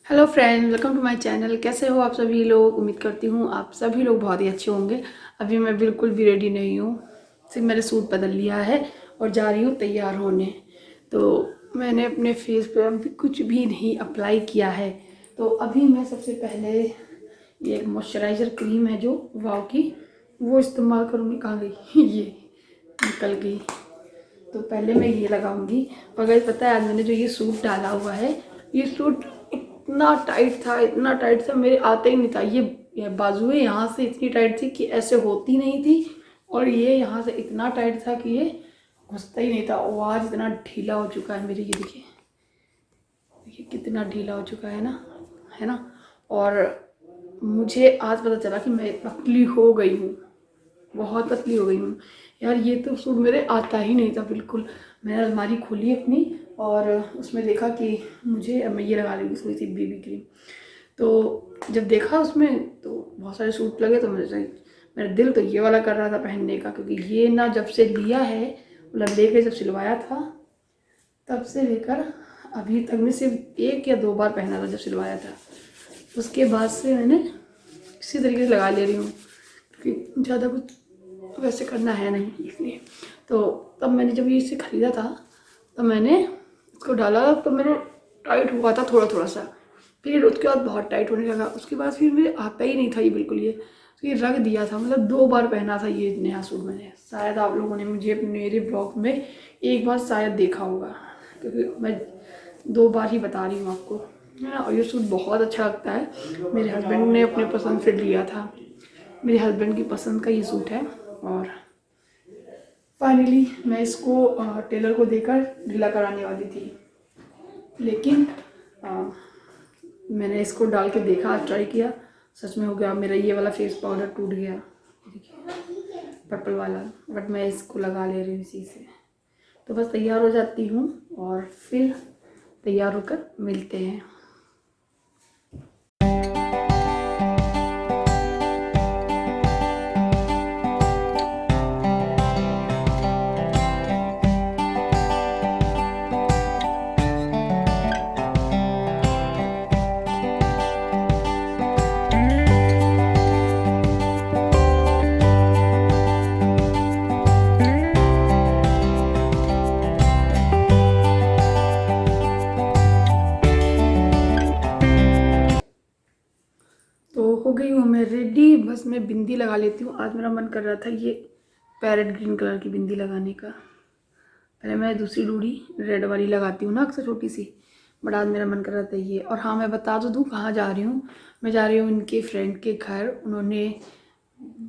Hello friends, welcome to my channel. कैसे हो आप सभी लोग? उम्मीद करती हूँ आप सभी लोग बहुत ही अच्छे होंगे। अभी मैं बिल्कुल भी रेडी नहीं हूँ, सिर्फ मैंने सूट बदल लिया है और जा रही हूँ तैयार होने। तो मैंने अपने फेस पे अभी कुछ भी नहीं अप्लाई किया है। तो अभी मैं सबसे पहले ये एक मॉइस्चराइज़र क्रीम है जो वाव की, वो इस्तेमाल करूँगी। कहाँ गई? ये निकल गई। तो पहले मैं ये लगाऊंगी। मगर पता है आज मैंने जो ये सूट डाला हुआ है, ये सूट इतना टाइट था, इतना टाइट था, मेरे आते ही नहीं था। ये बाजुएं यहाँ से इतनी टाइट थी कि ऐसे होती नहीं थी, और ये यहाँ से इतना टाइट था कि ये घुसता ही नहीं था। और आज इतना ढीला हो चुका है मेरे, ये देखिए देखिए कितना ढीला हो चुका है ना, है ना। और मुझे आज पता चला कि मैं पतली हो गई हूँ, बहुत पतली हो गई हूँ यार। ये तो सूट मेरे आता ही नहीं था बिल्कुल। मैंने अलमारी खोली अपनी और उसमें देखा कि मुझे, मैं ये लगा लूँगी थोड़ी सी बेबी क्रीम। तो जब देखा उसमें तो बहुत सारे सूट लगे, तो मेरा दिल तो ये वाला कर रहा था पहनने का, क्योंकि ये ना जब से लिया है, मतलब लेके जब सिलवाया था तब से लेकर अभी तक में सिर्फ 1 या 2 बार पहना था जब सिलवाया था। उसके बाद से मैंने इसी तरीके से लगा ले रही हूँ, क्योंकि ज़्यादा कुछ वैसे करना है नहीं इसलिए। तो तब मैंने जब ये इसे ख़रीदा था तब मैंने इसको डाला, तो मेरे टाइट हुआ था थोड़ा थोड़ा सा, फिर उसके बाद बहुत टाइट होने लगा। उसके बाद फिर मुझे आता ही नहीं था ये बिल्कुल। ये तो ये रख दिया था, मतलब 2 बार पहना था ये नया सूट मैंने। शायद आप लोगों ने मुझे मेरे ब्लॉग में एक बार शायद देखा होगा, क्योंकि मैं 2 बार ही बता रही हूँ आपको, है ना। और ये सूट बहुत अच्छा लगता है। मेरे हस्बैंड ने अपने पसंद से लिया था, मेरे हस्बैंड की पसंद का ये सूट है। और फाइनली मैं इसको टेलर को देकर ढीला कराने वाली थी, लेकिन मैंने इसको डाल के देखा, ट्राई किया, सच में हो गया। मेरा ये वाला फेस पाउडर टूट गया, देखिए पर्पल वाला, बट मैं इसको लगा ले रही हूँ इसी से। तो बस तैयार हो जाती हूँ और फिर तैयार होकर मिलते हैं। हो गई हूँ मैं रेडी। बस मैं बिंदी लगा लेती हूँ। आज मेरा मन कर रहा था ये पैरेट ग्रीन कलर की बिंदी लगाने का। पहले मैं दूसरी डूडी रेड वाली लगाती हूँ ना अक्सर, छोटी सी, बट आज मेरा मन कर रहा था ये। और हाँ, मैं बता तो दूँ कहाँ जा रही हूँ। मैं जा रही हूँ उनके फ्रेंड के घर। उन्होंने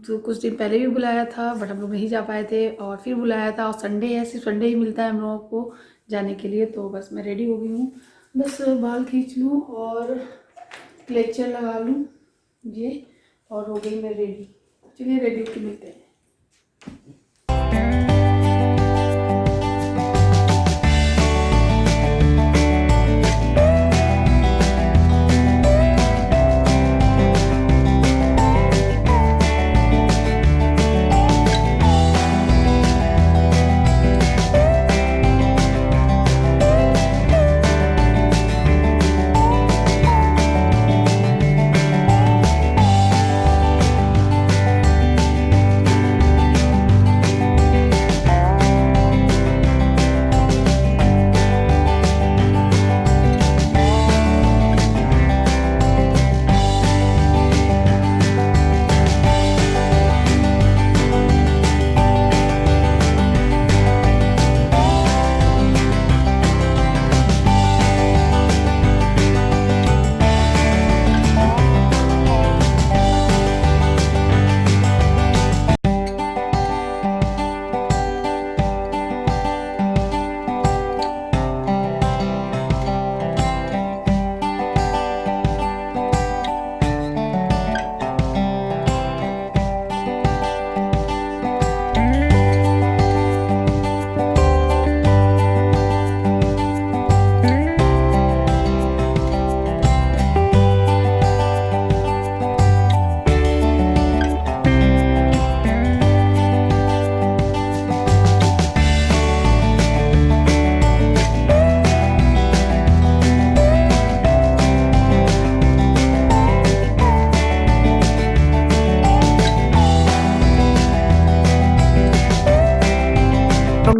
तो कुछ दिन पहले भी बुलाया था, बट हम लोग नहीं जा पाए थे, और फिर बुलाया था। और संडे है, सिर्फ संडे ही मिलता है हम लोगों को जाने के लिए। तो बस मैं रेडी हो गई हूँ, बस बाल खींच लूँ और क्लेचर लगा लूँ ये, और हो गई मैं रेडी। चलिए रेडी होकर मिलते हैं।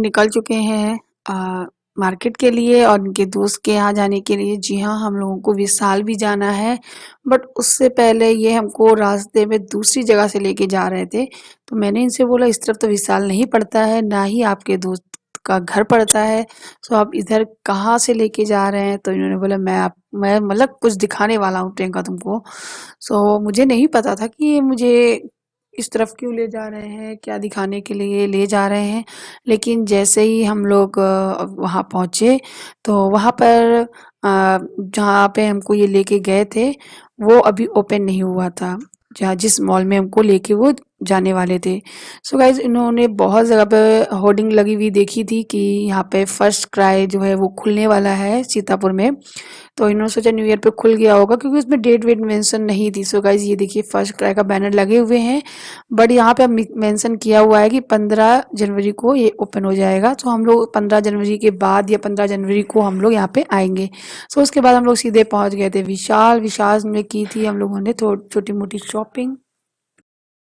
निकल चुके हैं मार्केट के लिए और उनके दोस्त के यहाँ जाने के लिए। जी हाँ, हम लोगों को विशाल भी जाना है, बट उससे पहले ये हमको रास्ते में दूसरी जगह से लेके जा रहे थे। तो मैंने इनसे बोला इस तरफ तो विशाल नहीं पड़ता है, ना ही आपके दोस्त का घर पड़ता है, सो आप इधर कहाँ से लेके जा रहे हैं? तो इन्होंने बोला मैं मतलब कुछ दिखाने वाला हूँ प्रियंका तुमको। सो मुझे नहीं पता था कि ये मुझे इस तरफ क्यों ले जा रहे हैं, क्या दिखाने के लिए ले जा रहे हैं। लेकिन जैसे ही हम लोग वहाँ पहुँचे तो वहाँ पर जहाँ पे हमको ये लेके गए थे वो अभी ओपन नहीं हुआ था, जहाँ जिस मॉल में हमको लेके वो जाने वाले थे। सो गाइज इन्होंने बहुत जगह पे होर्डिंग लगी हुई देखी थी कि यहाँ पे फर्स्ट क्राई जो है वो खुलने वाला है सीतापुर में। तो इन्होंने सोचा न्यू ईयर पे खुल गया होगा, क्योंकि उसमें डेट वेट मेंशन नहीं थी। सो गाइज ये देखिए फर्स्ट क्राई का बैनर लगे हुए हैं, बट यहाँ पे अब मेंशन किया हुआ है कि 15 जनवरी को ये ओपन हो जाएगा। तो हम लोग 15 जनवरी के बाद या 15 जनवरी को हम लोग यहाँ पे आएंगे। सो उसके बाद हम लोग सीधे पहुँच गए थे विशाल। विशाल में की थी हम लोगों ने छोटी मोटी शॉपिंग।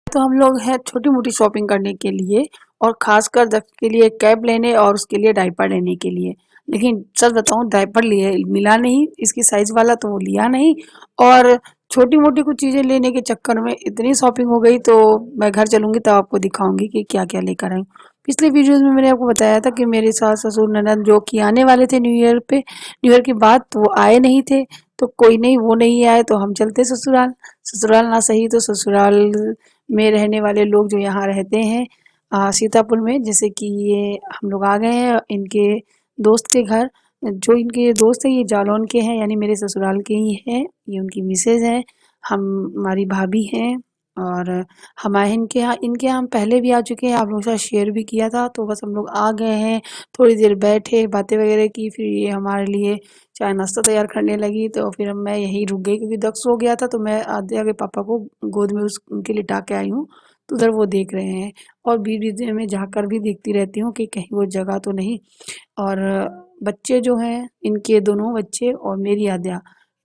तो हम लोग हैं छोटी मोटी शॉपिंग करने के लिए, और खासकर दक्ष के लिए कैप लेने और उसके लिए डायपर लेने के लिए। लेकिन सच बताऊं डायपर लिए मिला नहीं, इसकी साइज वाला तो वो लिया नहीं। और छोटी मोटी कुछ चीजें लेने के चक्कर में इतनी शॉपिंग हो गई। तो मैं घर चलूंगी तब आपको दिखाऊंगी कि क्या क्या लेकर आई हूँ। पिछले वीडियोस में मैंने आपको बताया था कि मेरे सास ससुर ननद जो कि आने वाले थे न्यू ईयर पे, न्यू ईयर के बाद, तो वो आए नहीं थे। तो कोई नहीं, वो नहीं आए तो हम चलते ससुराल। ससुराल ना सही तो ससुराल में रहने वाले लोग जो यहाँ रहते हैं सीतापुर में, जैसे कि ये हम लोग आ गए हैं इनके दोस्त के घर। जो इनके दोस्त हैं ये जालौन के हैं, यानी मेरे ससुराल के ही हैं। ये उनकी मिसेज है, हम हमारी भाभी हैं। और हम आए हैं इनके यहाँ हम पहले भी आ चुके हैं, आप लोगों के साथ शेयर भी किया था। तो बस हम लोग आ गए हैं, थोड़ी देर बैठे बातें वगैरह की, फिर ये हमारे लिए चाय नाश्ता तैयार करने लगी। तो फिर मैं यहीं रुक गई क्योंकि दक्ष सो गया था। तो मैं आद्या के पापा को गोद में उनके लिटा के आई हूँ। तो उधर वो देख रहे हैं, और बीच बीच में जाकर भी देखती रहती हूँ कि कहीं वो जगह तो नहीं। और बच्चे जो हैं इनके दोनों बच्चे और मेरी आद्या,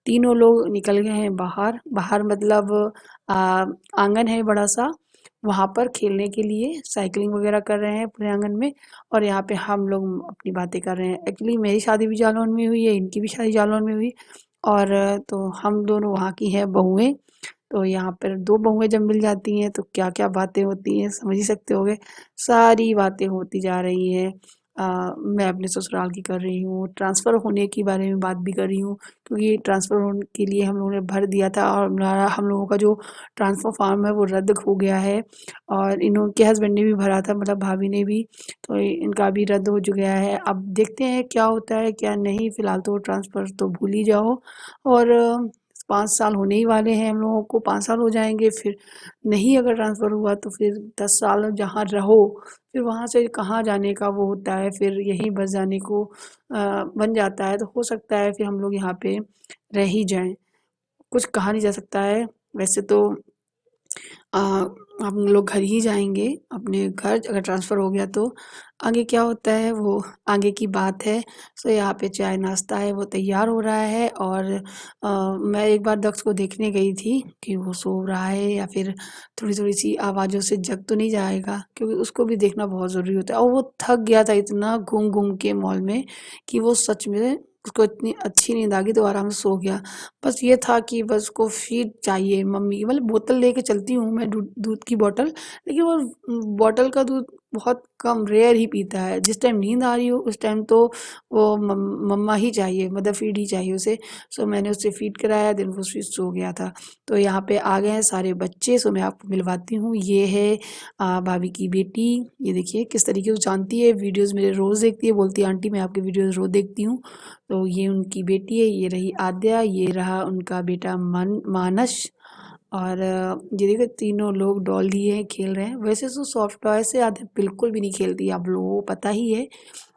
तीनों लोग निकल गए हैं बाहर। बाहर मतलब आंगन है बड़ा सा, वहाँ पर खेलने के लिए साइकिलिंग वगैरह कर रहे हैं पूरे आंगन में। और यहाँ पे हम लोग अपनी बातें कर रहे हैं। एक्चुअली मेरी शादी भी जालौन में हुई है, इनकी भी शादी जालौन में हुई। और तो हम दोनों वहाँ की हैं बहुएं। तो यहाँ पर दो बहुएं जब मिल जाती हैं तो क्या क्या बातें होती हैं समझ ही सकते होगे। सारी बातें होती जा रही हैं। मैं अपने ससुराल की कर रही हूँ, ट्रांसफ़र होने के बारे में बात भी कर रही हूँ, क्योंकि ट्रांसफ़र होने के लिए हम लोगों ने भर दिया था और हम लोगों का जो ट्रांसफ़र फॉर्म है वो रद्द हो गया है। और इनके हस्बैंड ने भी भरा था, मतलब भाभी ने भी। तो इनका भी रद्द हो गया है। अब देखते हैं क्या होता है क्या नहीं। फ़िलहाल तो ट्रांसफ़र तो भूल ही जाओ। और 5 साल होने ही वाले हैं हम लोगों को, 5 साल हो जाएंगे। फिर नहीं अगर ट्रांसफ़र हुआ तो फिर 10 साल जहाँ रहो, फिर वहाँ से कहाँ जाने का वो होता है, फिर यहीं बस जाने को बन जाता है। तो हो सकता है फिर हम लोग यहाँ पे रह ही जाएं, कुछ कहा नहीं जा सकता है। वैसे तो अ, हम लोग घर ही जाएंगे अपने घर, अगर ट्रांसफ़र हो गया तो। आगे क्या होता है वो आगे की बात है। सो यहाँ पे चाय नाश्ता है वो तैयार हो रहा है। और मैं एक बार दक्ष को देखने गई थी कि वो सो रहा है या फिर थोड़ी थोड़ी सी आवाज़ों से जग तो नहीं जाएगा, क्योंकि उसको भी देखना बहुत ज़रूरी होता है। और वो थक गया था इतना घूम घूम के मॉल में कि वो सच में उसको इतनी अच्छी नींद आ गई तो आराम से सो गया। बस ये था कि बस उसको फीड चाहिए मम्मी की, मतलब बोतल लेके चलती हूँ मैं दूध की बोतल, लेकिन वो बोतल का दूध बहुत कम रेयर ही पीता है। जिस टाइम नींद आ रही हो उस टाइम तो वो मम्मा ही चाहिए, मदर फीड ही चाहिए उसे। सो मैंने उससे फीड कराया, दिन वो फिर सो गया था। तो यहाँ पे आ गए हैं सारे बच्चे। सो मैं आपको मिलवाती हूँ, ये है भाभी की बेटी। ये देखिए किस तरीके से जानती है, वीडियोस मेरे रोज़ देखती है, बोलती है आंटी मैं आपके वीडियोस रोज़ देखती हूँ। तो ये उनकी बेटी है, ये रही आद्या, ये रहा उनका बेटा मानस। और ये देखो तीनों लोग डॉल लिए हैं, खेल रहे हैं। वैसे तो सॉफ्ट टॉय से आद्या बिल्कुल भी नहीं खेलती, आप लोगों को पता ही है,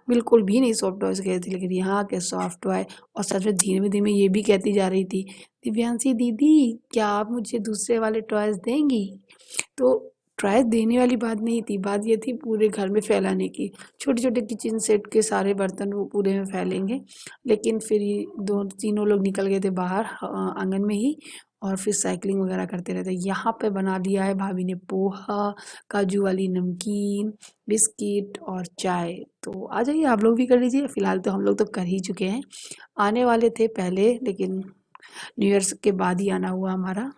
बिल्कुल भी नहीं सॉफ्ट टॉय से खेलती। लेकिन यहाँ के सॉफ्ट टॉय, और सच में धीमे धीमे ये भी कहती जा रही थी, दिव्यांशी दीदी क्या आप मुझे दूसरे वाले टॉयज देंगी? तो ट्रायल देने वाली बात नहीं थी, बात ये थी पूरे घर में फैलाने की। छोटे छोटे किचन सेट के सारे बर्तन वो पूरे में फैलेंगे। लेकिन फिर ये दो तीनों लोग निकल गए थे बाहर आंगन में ही। और फिर साइकिलिंग वगैरह करते रहते हैं। यहाँ पे बना दिया है भाभी ने पोहा, काजू वाली नमकीन, बिस्किट और चाय। तो आ जाइए आप लोग भी कर लीजिए। फ़िलहाल तो हम लोग तो कर ही चुके हैं, आने वाले थे पहले लेकिन न्यू ईयर्स के बाद ही आना हुआ हमारा।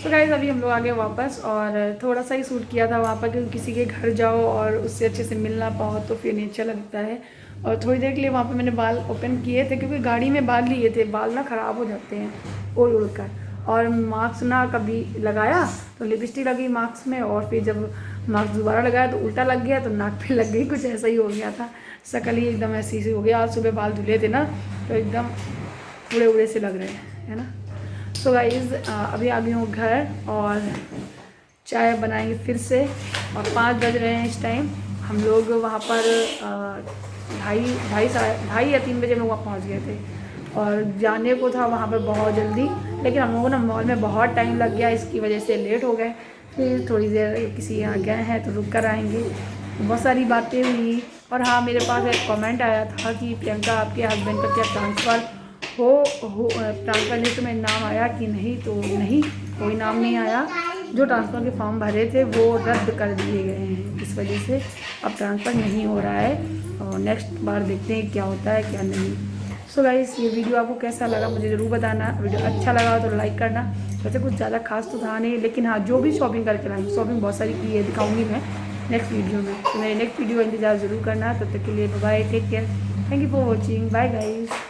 तो गाइस अभी हम लोग आ गए वापस और थोड़ा सा ही शूट किया था वहाँ पर, क्योंकि किसी के घर जाओ और उससे अच्छे से मिल ना पाओ तो फिर नहीं अच्छा लगता है। और थोड़ी देर के लिए वहाँ पे मैंने बाल ओपन किए थे, क्योंकि गाड़ी में बाल लिए थे, बाल ना ख़राब हो जाते हैं उड़ उड़ कर। और मास्क ना कभी लगाया तो लिपस्टिक लगी मास्क में, और फिर जब मास्क दोबारा लगाया तो उल्टा लग गया, तो नाक पे लग गई, कुछ ऐसा ही हो गया था। शक्ल ही एकदम ऐसी सी हो गया। आज सुबह बाल धुले थे ना तो एकदम उड़े उड़े से लग रहे हैं, है ना। सो गाइज़ अभी आ गई हूँ घर और चाय बनाएंगे फिर से। और 5 बज रहे हैं इस टाइम। हम लोग वहाँ पर 2:30 या 3 बजे हम लोग वहाँ पहुँच गए थे, और जाने को था वहाँ पर बहुत जल्दी, लेकिन हम लोगों को ना मॉल में बहुत टाइम लग गया, इसकी वजह से लेट हो गए। फिर थोड़ी देर किसी यहाँ गए हैं तो रुक कर आएँगे। बहुत सारी बातें हुई। और हाँ, मेरे पास एक कमेंट आया था कि प्रियंका आपके हस्बैंड का क्या ट्रांसफ़र हो ट्रांसफ़र लिस्ट में नाम आया कि नहीं। तो नहीं, कोई नाम नहीं आया। जो ट्रांसफ़र के फॉर्म भरे थे वो रद्द कर दिए गए हैं, इस वजह से अब ट्रांसफ़र नहीं हो रहा है। और नेक्स्ट बार देखते हैं क्या होता है क्या नहीं। सो गाइस ये वीडियो आपको कैसा लगा मुझे ज़रूर बताना। वीडियो अच्छा लगा तो लाइक करना। वैसे कुछ ज़्यादा खास तो था नहीं, लेकिन हाँ जो भी शॉपिंग करके लाई, शॉपिंग बहुत सारी की है, दिखाऊंगी मैं नेक्स्ट वीडियो में। तो मेरे नेक्स्ट वीडियो का इंतज़ार ज़रूर करना। तब तक के लिए bye, take care, thank you for watching, bye guys.